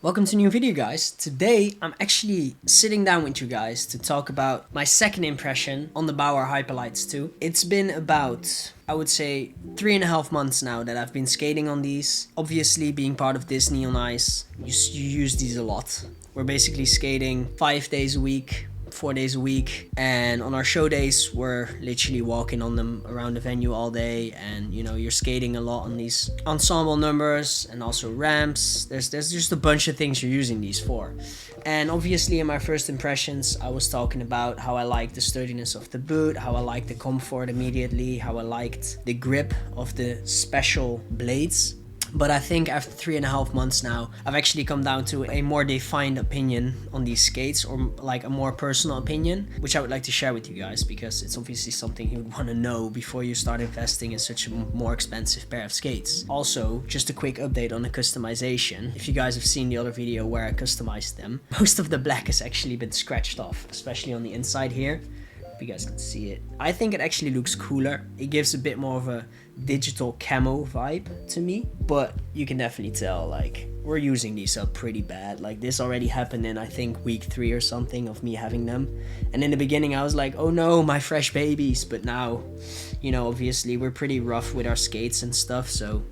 Welcome to a new video, guys. Today I'm actually sitting down with you guys to talk about my second impression on the Bauer Hyperlites 2. It's been about, I would say, 3.5 months now that I've been skating on these. Obviously, being part of Disney on Ice, you use these a lot. We're basically skating 5 days a week, 4 days a week, and on our show days we're literally walking on them around the venue all day, and you know, you're skating a lot on these ensemble numbers and also ramps. There's just a bunch of things you're using these for. And obviously in my first impressions I was talking about how I liked the sturdiness of the boot, how I liked the comfort immediately, how I liked the grip of the special blades. But I think after 3.5 months now, I've actually come down to a more defined opinion on these skates, or like a more personal opinion, which I would like to share with you guys, because it's obviously something you would want to know before you start investing in such a more expensive pair of skates. Also, just a quick update on the customization. If you guys have seen the other video where I customized them, most of the black has actually been scratched off, especially on the inside here. You guys can see it. I think it actually looks cooler. It gives a bit more of a digital camo vibe to me, but you can definitely tell, like, we're using these up pretty bad. Like, this already happened in, I think, week 3 or something of me having them. And in the beginning I was like, oh no, my fresh babies. But now, you know, obviously we're pretty rough with our skates and stuff, so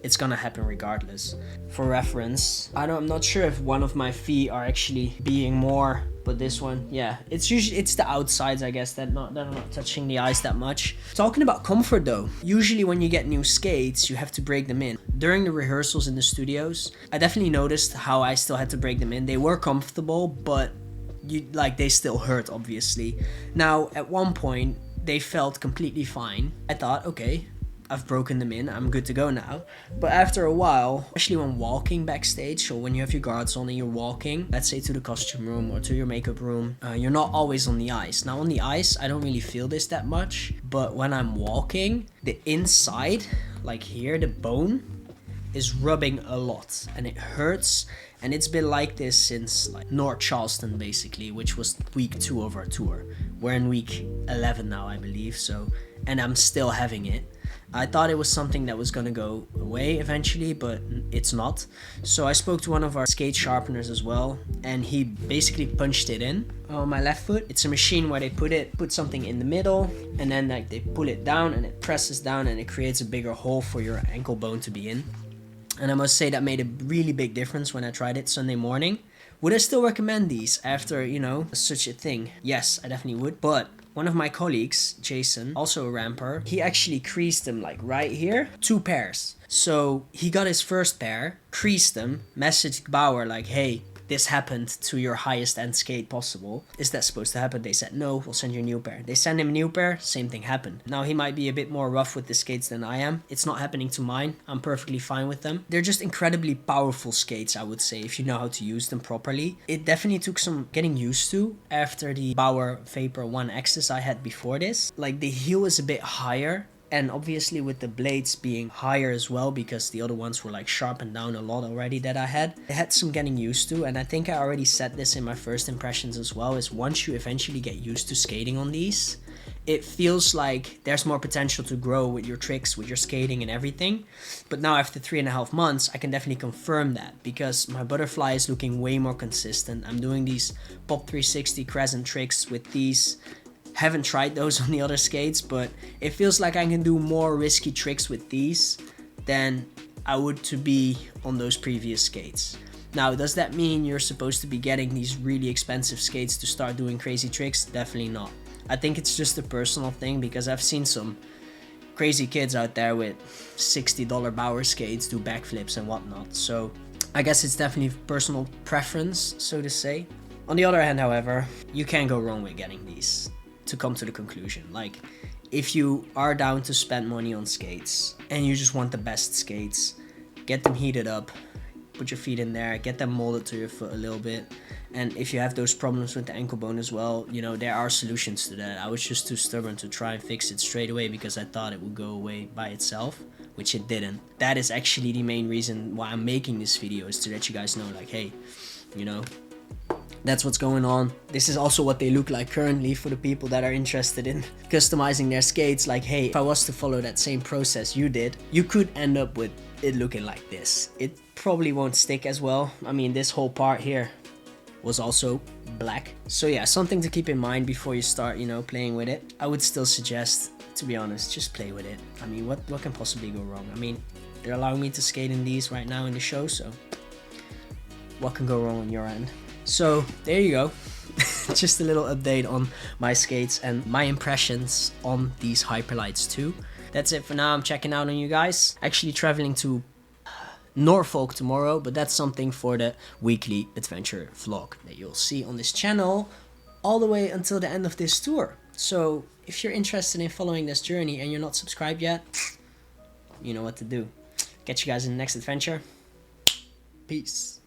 it's gonna happen regardless. For reference, I'm not sure if one of my feet are actually being more, but this one, yeah, it's the outsides, I guess, that are not touching the ice that much. Talking about comfort though, usually when you get new skates, you have to break them in. During the rehearsals in the studios, I definitely noticed how I still had to break them in. They were comfortable, but they still hurt, obviously. Now, at one point, they felt completely fine. I thought, okay, I've broken them in, I'm good to go now. But after a while, especially when walking backstage, or when you have your guards on and you're walking, let's say to the costume room or to your makeup room, you're not always on the ice. Now on the ice, I don't really feel this that much, but when I'm walking, the inside, like here, the bone, is rubbing a lot and it hurts. And it's been like this since like North Charleston, basically, which was week 2 of our tour. We're in week 11 now, I believe, so, and I'm still having it. I thought it was something that was gonna go away eventually, but it's not. So I spoke to one of our skate sharpeners as well, and he basically punched it in on my left foot. It's a machine where they put something in the middle, and then like they pull it down and it presses down and it creates a bigger hole for your ankle bone to be in. And I must say that made a really big difference when I tried it Sunday morning. Would I still recommend these after, you know, such a thing? Yes, I definitely would. But one of my colleagues, Jason, also a ramper, he actually creased them like right here, 2 pairs. So he got his first pair, creased them, messaged Bauer like, hey, this happened to your highest end skate possible. Is that supposed to happen? They said, no, we'll send you a new pair. They send him a new pair, same thing happened. Now he might be a bit more rough with the skates than I am. It's not happening to mine. I'm perfectly fine with them. They're just incredibly powerful skates, I would say, if you know how to use them properly. It definitely took some getting used to after the Bauer Vapor 1Xs I had before this. Like, the heel is a bit higher. And obviously with the blades being higher as well, because the other ones were like sharpened down a lot already that I had some getting used to. And I think I already said this in my first impressions as well, is once you eventually get used to skating on these, it feels like there's more potential to grow with your tricks, with your skating and everything. But now after 3.5 months, I can definitely confirm that, because my butterfly is looking way more consistent. I'm doing these pop 360 crescent tricks with these. Haven't tried those on the other skates, but it feels like I can do more risky tricks with these than I would to be on those previous skates. Now, does that mean you're supposed to be getting these really expensive skates to start doing crazy tricks? Definitely not. I think it's just a personal thing, because I've seen some crazy kids out there with $60 Bauer skates do backflips and whatnot. So I guess it's definitely personal preference, so to say. On the other hand, however, you can't go wrong with getting these. To come to the conclusion, like, if you are down to spend money on skates and you just want the best skates, get them heated up, put your feet in there, get them molded to your foot a little bit. And if you have those problems with the ankle bone as well, you know, there are solutions to that. I was just too stubborn to try and fix it straight away, because I thought it would go away by itself, which it didn't. That is actually the main reason why I'm making this video, is to let you guys know, like, hey, you know, That's what's going on. This is also what they look like currently for the people that are interested in customizing their skates. Like, hey, if I was to follow that same process you did, you could end up with it looking like this. It probably won't stick as well. I mean, this whole part here was also black. So yeah, something to keep in mind before you start, you know, playing with it. I would still suggest, to be honest, just play with it. I mean, what can possibly go wrong? I mean, they're allowing me to skate in these right now in the show, so what can go wrong on your end? So there you go. Just a little update on my skates and my impressions on these Hyperlites 2. That's it for now. I'm checking out on you guys. Actually traveling to Norfolk tomorrow, but that's something for the weekly adventure vlog that you'll see on this channel all the way until the end of this tour. So if you're interested in following this journey and you're not subscribed yet, you know what to do. Catch you guys in the next adventure. Peace.